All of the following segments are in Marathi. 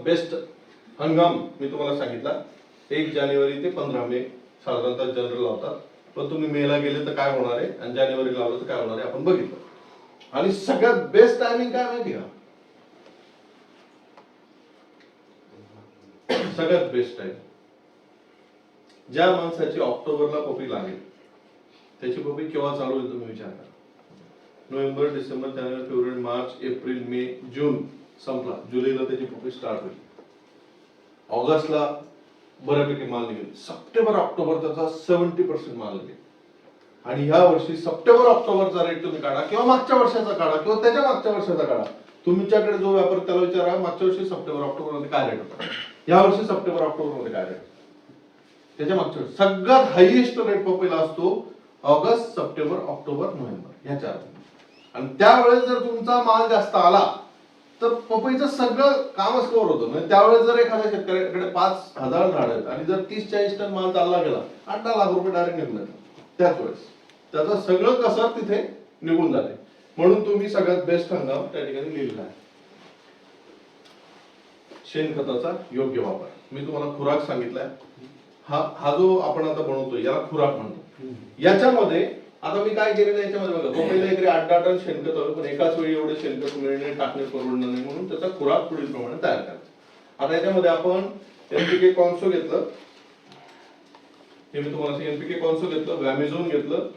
बेस्ट हंगाम मी तुम्हाला सांगितला 1 जानेवारी ते 15 मे साधारणतः जनरल लावतात, पण तुम्ही मेला गेले तर काय होणार आहे आणि जानेवारी लावलं तर काय होणार आहे आपण बघितलं। आणि सगळ्यात बेस्ट टायमिंग काय माहिती का? सगळ्यात बेस्ट टाइम ज्या माणसाची ऑक्टोबरला पपई लागेल त्याची पपई केव्हा चालू होईल तुम्ही विचार करा। नोव्हेंबर, डिसेंबर, जानेवारी, फेब्रुवारी, मार्च, एप्रिल, मे, जून संपला, जुलैला त्याची पपई स्टार्ट होईल, ऑगस्टला बऱ्यापैकी माल निघेल, सप्टेंबर ऑक्टोबर त्याचा 70% माल निघेल। आणि ह्या वर्षी सप्टेंबर ऑक्टोबरचा रेट तुम्ही काढा किंवा मागच्या वर्षाचा काढा किंवा त्याच्या मागच्या वर्षाचा काढा, तुमच्याकडे जो व्यापारी त्याला विचारा मागच्या वर्षी सप्टेंबर ऑक्टोबर मध्ये काय रेट होता, या वर्षी सप्टेंबर ऑक्टोबर मध्ये काय रेट, त्याच्या मागच्या वर्षी सगळ्यात हायएस्ट रेट पपईला असतो ऑगस्ट, सप्टेंबर, ऑक्टोबर, नोव्हेंबर या 4 आणि त्यावेळेस जर तुमचा माल जास्त आला तर पपईचं सगळं कामच कव्हर होतं। म्हणजे त्यावेळेस जर एखाद्या शेतकऱ्याकडे 5000 झाड आहेत आणि जर 30-40 टन माल चालला गेला 8-10 लाख रुपये डायरेक्ट निघून त्याच वेळेस त्याचं सगळं कसर तिथे निघून जाते। म्हणून तुम्ही सगळ्यात बेस्ट हंगाम त्या ठिकाणी लिहिलेला आहे। शेणखताचा योग्य वापर मी तुम्हाला खुराक सांगितलाय, हा जो आपण आता बनवतोय याला खुराक म्हणतो। याच्यामध्ये आता मी काय केलेलं आहे याच्यामध्ये बघा, पपईला एकरी 8-10 टन शेणखत हवं, पण एकाच वेळी एवढे शेणखत मिळणे टाकणे परवडणार नाही, म्हणून त्याचा खुराक पुढील प्रमाणे तयार करायचा। आता याच्यामध्ये आपण एनपीके कॉन्सो घेतलं, हे मी तुम्हाला एनपीके कॉन्सो घेतलं, व्हॅमिझोन घेतलं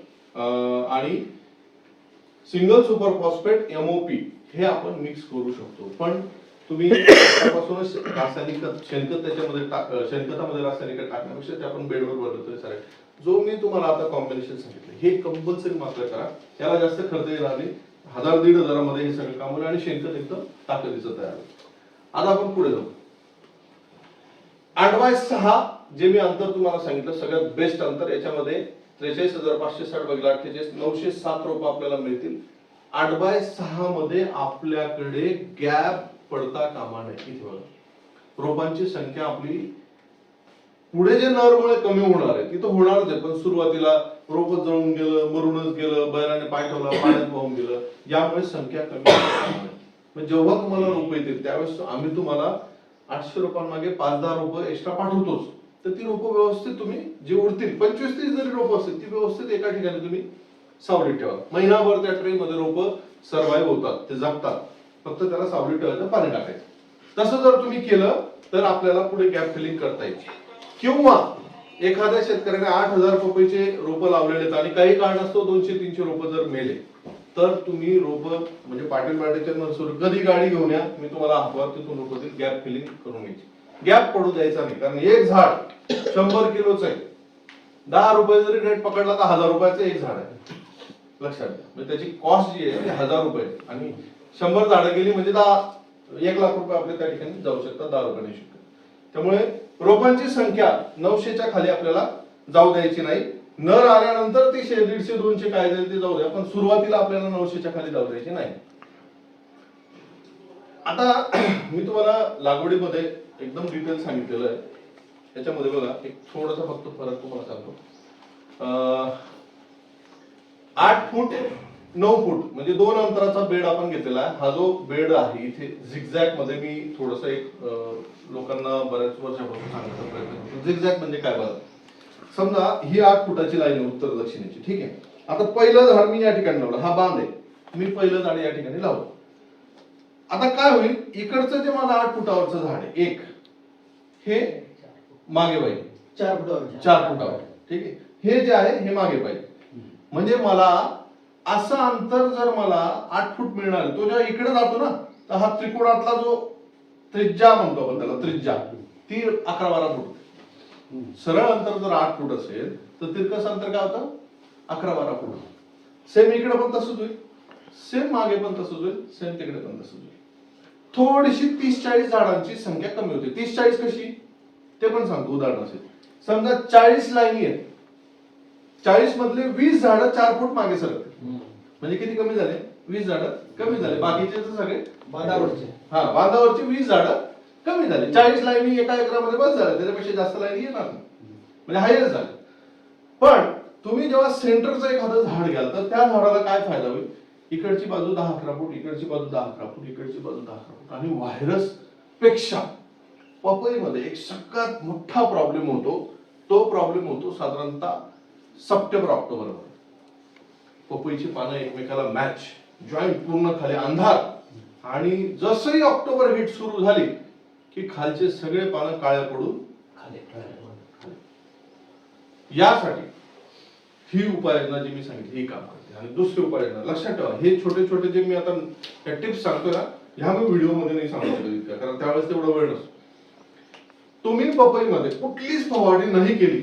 आणि सिंगल सुपर फॉस्फेट एमओपी हे आपण मिक्स करू शकतो। पण तुम्ही त्यापासूनच रासायनिक शेणखत त्याच्यामध्ये शेणखतामध्ये रासायनिक टाकण्यापेक्षा ते आपण बेडवर बनवतोय सर। जो मी तुम्हाला आता कॉम्बिनेशन सांगितलं हे कंपल्सरी मात्र करा, याला जास्त खर्च येणार नाही, 1000-1500 मध्ये हे सगळं काम होईल आणि शेणखत एकदम ताकदीचं तयार होईल। आता आपण पुढे जाऊ। 8x6 जे मी अंतर तुम्हाला सांगितलं सगळ्यात बेस्ट अंतर, याच्यामध्ये 43560 बघितलं 48 907 रोप आपल्याला मिळतील। 8x6 मध्ये आपल्याकडे गॅप पडता कामा नये। इथे बघा रोपांची संख्या आपली पुढे जे नरमुळे कमी होणार आहे तिथं होणारच आहे, पण सुरुवातीला रोप जळून गेलं, मरूनच गेलं, बैलाने पाय ठेवला, पाण्यात वाहून गेलं, यामुळे संख्या कमी होणार। पण जेव्हा तुम्हाला रोप येतील त्यावेळेस आम्ही तुम्हाला 800 रोपांमागे 5-10 रोप एक्स्ट्रा पाठवतोच, तर ती रोप व्यवस्थित तुम्ही जी उरतील 25-30 जरी रोप असतील ती व्यवस्थित एका ठिकाणी तुम्ही सावलीत ठेवा। महिनाभर त्या ट्रे मध्ये रोप सर्व्हाइव्ह होतात, ते जगतात, फक्त त्याला सावलीत ठेवायचं, पाणी टाकायचं। तसं जर तुम्ही केलं तर आपल्याला पुढे गॅप फिलिंग करता येईल। किंवा एखाद्या शेतकऱ्याने 8000 पपईचे रोप लावलेले आहेत आणि काही कारण असतो 200-300 रोप जर मेले तर तुम्ही रोप म्हणजे पाटील पाटीलच्या नर्सरी कधी गाडी घेऊन या, मी तुम्हाला हातभार तिथून रोप देईल, गॅप फिलिंग करून घ्यायची, गॅप पडू द्यायचा नाही। कारण एक झाड 100 किलोचं आहे, 10 रुपये जरी रेट पकडला तर 1000 रुपयाचं एक झाड आहे, लक्षात घ्या। म्हणजे त्याची कॉस्ट जी आहे ती 1000 रुपये आणि 100 झाडं गेली म्हणजे 1 लाख रुपये आपले त्या ठिकाणी जाऊ शकतात 10 रुपयाने शिकत। त्यामुळे रोपांची संख्या 900च्या खाली आपल्याला जाऊ द्यायची नाही। नर आल्यानंतर ती 100, 150, 200 काय जाईल ते जाऊ द्या, पण सुरुवातीला आपल्याला 900च्या खाली जाऊ द्यायची नाही। आता मी तुम्हाला लागवडीमध्ये एकदम डिटेल सांगितलेलं आहे, त्याच्यामध्ये बघा एक थोडासा फक्त फरक तुम्हाला सांगतो। 8 फूट 9 फूट म्हणजे 2 अंतराचा बेड आपण घेतलेला आहे। हा जो बेड आहे इथे झिगझॅग मध्ये मी थोडस एक लोकांना बऱ्याच वर्षापासून सांगण्याचा प्रयत्न करतो। झिगझॅग म्हणजे काय बघा, समजा ही 8 फुटाची लाईन आहे उत्तर दक्षिणेची, ठीक आहे। आता पहिलं झाड मी या ठिकाणी लावलं, हा बांध आहे, मी पहिलं झाड या ठिकाणी लावलं। आता काय होईल, इकडचं जे मला 8 फुटावरचं झाड आहे एक, हे मागे पाहिजे 4 फुटावर, ठीक आहे। हे जे आहे हे मागे पाहिजे, म्हणजे मला असं अंतर जर मला 8 फूट मिळणार, तो जेव्हा इकडे जातो ना तर हा त्रिकोणातला जो त्रिज्या म्हणतो आपण त्याला, त्रिज्या ती 11-12 फूट। सरळ अंतर जर 8 फूट असेल तर तिरकस अंतर काय होतं 11-12 फूट। सेम इकडे पण तसंच होईल, सेम मागे पण तसंच होईल, सेम तिकडे पण तसंच होईल। थोडीशी 30-40 झाडांची संख्या कमी होते। 30-40 कशी ते पण सांगतो उदाहरण असेल, समजा 40 लाईनी आहेत, 40 मधले 20 झाडं 4 फूट मागे सरकते, म्हणजे किती कमी झाले, 20 झाडं कमी झाले, बाकीचे तर सगळे बांधावरचे, बांधावरचे 20 झाडं कमी झाले। 40 लाईनी एका एकरामध्ये बस झाल्या, त्याच्यापेक्षा जास्त लाईनी येणार नाही, म्हणजे हायच झाले। पण तुम्ही जेव्हा सेंटरचं एखादं झाड घ्याल तर त्या झाडाला काय फायदा होईल, इकडची बाजू 10-11 फूट, इकडची बाजू 10-11 फूट, इकडची बाजू 10-11 फूट, आणि व्हायरस पेक्षा पपईमध्ये एक सगळ्यात मोठा प्रॉब्लेम होतो. तो प्रॉब्लेम होतो साधारणतः सप्टेंबर ऑक्टोबर मध्ये. पपईची पानं एकमेकाला मॅच, जॉईंट पूर्ण खाली अंधार, आणि जसंही ऑक्टोबर हिट सुरू झाली की खालचे सगळे पानं काळ्या पडून खाली. यासाठी ही उपाययोजना जी मी सांगितली ही काम करते. आणि दुसरी उपाययोजना लक्षात ठेवा, हे छोटे छोटे जे मी आता टिप्स सांगतोय ना, ह्या मी व्हिडिओ मध्ये नाही सांगू शकत इतकं, कारण त्यावेळेस तेवढा वेळ नसतो. तुम्ही पपईमध्ये कुठलीच फवारणी नाही केली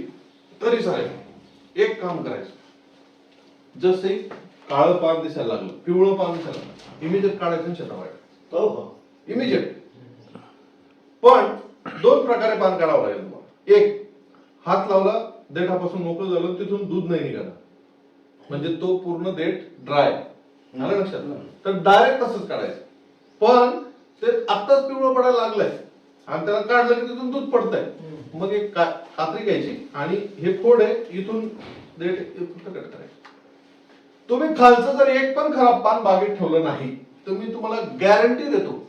तरी चालेल. एक काम करायचं, जसे काळं पान दिसायला लागलं, पिवळं पान दिसायला लागलं, इमिजिएट काढायचं शेताबाहेर. इमिजिएट. पण दोन प्रकारे पान काढावं लागेल तुम्हाला. एक, हात लावला, देठापासून मोकळं झालं, तिथून दूध नाही निघालं, म्हणजे तो पूर्ण देठ ड्राय झालं लक्षात. तर डायरेक्ट तसंच काढायचं. पण ते आत्ताच पिवळं पडायला लागलंय आणि त्याला काढलं की तिथून दूध पडतंय, मग एक कात्री घ्यायची आणि हे फोड आहे, इथून देठ फक्त कट करायचं. तुम्ही खालचं जर एक पण खराब पान बागेत ठेवलं नाही तर मी तुम्हाला गॅरंटी देतो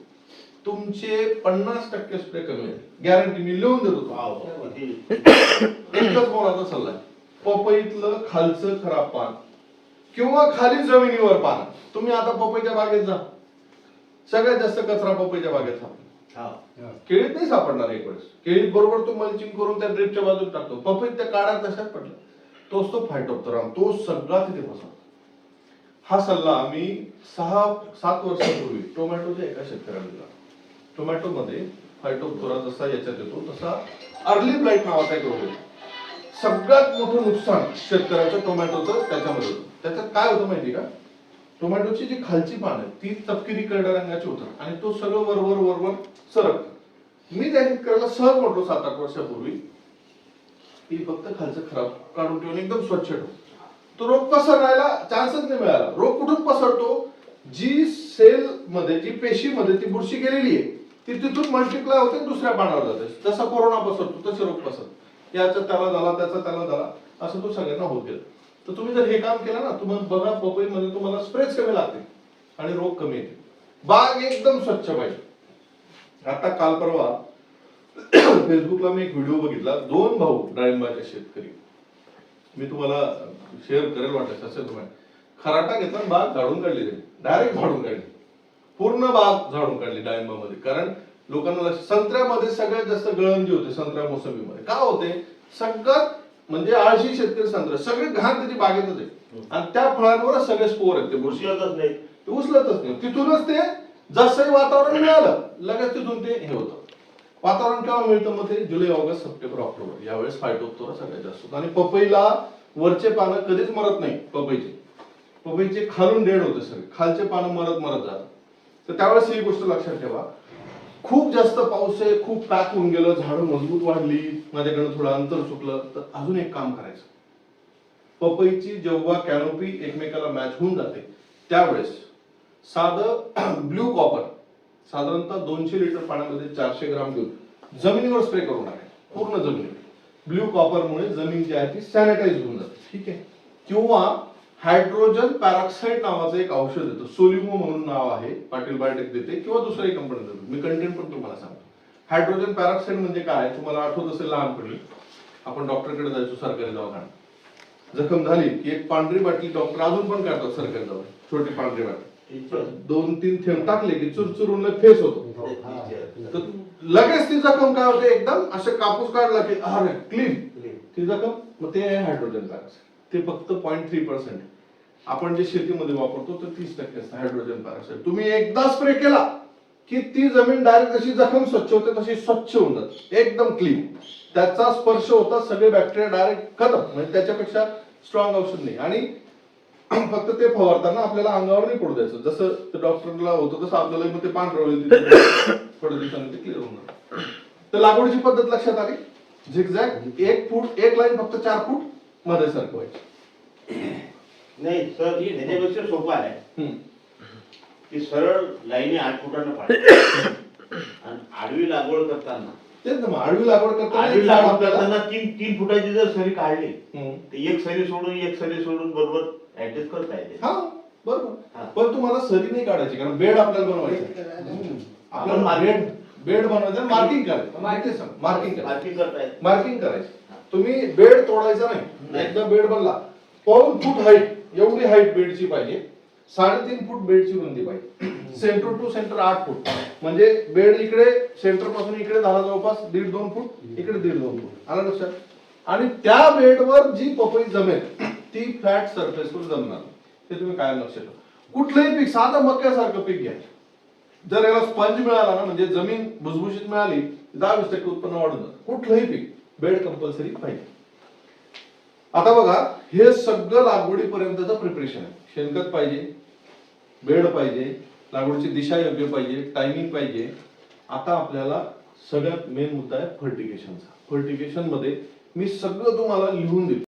तुमचे 50% स्प्रे कमी होईल. गॅरंटी मी लिहून देतो. एकच मोलाचा सल्ला आहे, पपईतलं खालचं खराब पान किंवा खाली जमिनीवर पान. तुम्ही आता पपईच्या बागेत जा, सगळ्यात जास्त कचरा पपईच्या बागेत सापडतो. केळीत नाही सापडणार. एक वेळेस केळीत बरोबर तो मल्चिंग करून त्या ड्रिपच्या बाजूला टाकतो, पपईत त्या काड्या तशाच पडल्या. तोच तो फायटोप्थोरा, तो सगळा तिथे फसवतो. हा सल्ला आम्ही 6-7 वर्षापूर्वी टोमॅटोच्या एका शेतकऱ्याला दिला. टोमॅटो मध्ये फायटोप्थोरा जसा याच्यात येतो तसा अर्ली ब्लाइट नावाचा एक रोग आहे. सगळ्यात मोठं नुकसान शेतकऱ्याचं टोमॅटोचं त्याच्यामध्ये होतं. त्याच्यात काय होतं माहिती का, टोमॅटोची जी खालची पानं आहेत ती तपकिरी करड्या रंगाची होतात आणि तो सगळं वरवर सरकतं. मी त्या शेतकऱ्याला सहज म्हटलो 7-8 वर्षापूर्वी की फक्त खालचं खराब काढून ठेवून एकदम स्वच्छ ठेव, तो रोग पसरायला चान्सच नाही मिळाला. रोग कुठून पसरतो, जी सेल मध्ये जी पेशीमध्ये ती बुरशी गेलेली आहे ती तिथून मल्टिप्लाय होते, दुसऱ्या पानावर जाते. जसा कोरोना पसरतो तसे रोग पसरतो. याचा त्याला झाला, त्याचा त्याला झाला, असं तो सगळ्यांना होत गेला. तर तुम्ही जर हे काम केलं ना, तुम्हाला बघा पपईमध्ये तुम्हाला स्प्रेच कमी लागते आणि रोग कमी येते. बाग एकदम स्वच्छ पाहिजे. आता काल परवा फेसबुकला मी एक व्हिडिओ बघितला, 2 भाऊ डाळिंबाचे शेतकरी. मी तुम्हाला शेअर करेल वाटत असेल तुम्हाला. खराटा घेतला, बाग झाडून काढली, डायरेक्ट झाडून काढली, पूर्ण बाग झाडून काढली डाळिंबामध्ये. कारण लोकांना संत्र्यामध्ये सगळ्यात जास्त गळंजी होते, संत्र्या मोसंबीमध्ये. का होते, सगळ्यात म्हणजे आळशी शेतकरी संत्रा, सगळे घाण त्याची बागेतच आहे आणि त्या फळांवरच सगळे स्पोर आहेत. ते उचलतच नाही, तिथूनच ते जसंही वातावरण मिळालं लगेच तिथून ते हे होतं. वातावरण केव्हा मिळतं, मग ते जुलै, ऑगस्ट, सप्टेंबर, ऑक्टोबर यावेळेस फायटोप्थोरा सगळ्यात जास्त होतं. आणि पपईला वरचे पानं कधीच मरत नाही. पपईचे खालून डेड होते सगळे, खालचे पानं मरत जातात. तर त्यावेळेस ही गोष्ट लक्षात ठेवा. खूप जास्त पाऊस आहे, खूप पॅक होऊन गेलं, झाडं मजबूत वाढली, माझ्याकडे थोडं अंतर चुकलं, तर अजून एक काम करायचं. पपईची जेव्हा कॅनोपी एकमेकाला मॅच होऊन जाते त्यावेळेस साधं ब्ल्यू कॉपर साधारणतः 200 लिटर पाण्यामध्ये 400 ग्राम घेऊन जमिनीवर स्प्रे करून टाकायचं, पूर्ण जमिनीवर. ब्ल्यू कॉपरमुळे जमीन जी आहे ती सॅनिटाईज होऊन जाते. ठीक आहे. किंवा हायड्रोजन पॅरॉक्साईड नावाचं एक औषध येतं, सोलिमो म्हणून नाव आहे, पाटील बायोटेक देते किंवा दुसऱ्याही कंपनी देते. मी कंटेंट पण तुम्हाला सांगतो. हायड्रोजन पॅरॉक्साईड म्हणजे काय, तुम्हाला आठवत असेल लहानपणी आपण डॉक्टरकडे जायचो सरकारी दवाखान्यात. जखम झाली की एक पांढरी बाटली डॉक्टर अजून पण काढतात सरकारी दवाखान्यात, छोटी पांढरी बाटली, 2-3 थेंब टाकले की चुरचुरून फेस होतो. तर लगेच ती जखम काय होते, एकदम असं कापूस काढला की अरे क्लीन ती जखम. मग ते आहे हायड्रोजन पॅरॉक्साईड. ते फक्त 0.3%. आपण जे शेतीमध्ये वापरतो तर 30% असतं हायड्रोजन पॅरॉक्साईड. तुम्ही एकदा स्प्रे केला की ती जमीन डायरेक्ट जशी जखम स्वच्छ होते तशी स्वच्छ होऊन जाते, एकदम क्लीन. त्याचा स्पर्श होता, सगळे बॅक्टेरिया डायरेक्ट खतम. म्हणजे त्याच्यापेक्षा स्ट्रॉंग औषध नाही. आणि फक्त ते फवारताना आपल्याला अंगावर नाही पडू द्यायचं, जसं डॉक्टरला होतं तसं आपल्याला मग ते पांढरं होईल, थोड्या दिवसांनी ते क्लिअर होणार. तर लागवडीची पद्धत लक्षात आली. झिगझॅग 1 फूट 1 लाईन फक्त 4 फूट मध्ये सरकवायची. नाही सर, त्याच्यापेक्षा सोपं आहे की सरळ लाईनी 8 फुटांना पाहिजे. आणि आडवी लागवड करताना तेच ना, आडवी लागवड करताना 3 फुटाची जर सरी काढली तर एक सरी सोडून बरोबर ऍडजस्ट करता येते. हा बरोबर. पण तुम्हाला सरी नाही काढायची, कारण बेड आपल्याला बनवायचं. आपल्याला बेड बनवायचं मार्किंग करायचं मार्किंग करायचं मार्किंग करतायत. मार्किंग करायचं. तुम्ही बेड तोडायचा नाही. एकदा बेड बनला 2 फूट हाईट एवढी हाईट बेडची पाहिजे. 3.5 फूट बेडची रुंदी पाहिजे. सेंटर टू सेंटर 8 फूट म्हणजे बेड इकडे सेंटर पासून इकडे झाला जवळपास 1.5-2 फूट इकडे 1.5-2 फूट आला लक्षात. आणि त्या बेडवर जी पपई जमेल ती फ्लॅट सरफेसवर जमणार. ते तुम्ही काय लक्षात ठेवा. कुठलंही पीक साधं मक्यासारखं पीक घ्या. जर याला स्पंज मिळाला ना म्हणजे जमीन भुसभुशीत मिळाली 10-20% उत्पन्न वाढून जातं. कुठलंही पीक बेड कंपल्सरी पाहिजे. आता बघा हे सगळं लागवडीपर्यंतचं प्रिपरेशन आहे. शेणखत पाहिजे, बेड पाहिजे, लागवडीची दिशा योग्य पाहिजे, टायमिंग पाहिजे. आता आपल्याला सगळ्यात मेन मुद्दा आहे फर्टिगेशनचा. फर्टिगेशन मध्ये मी सगळं तुम्हाला लिहून देतो.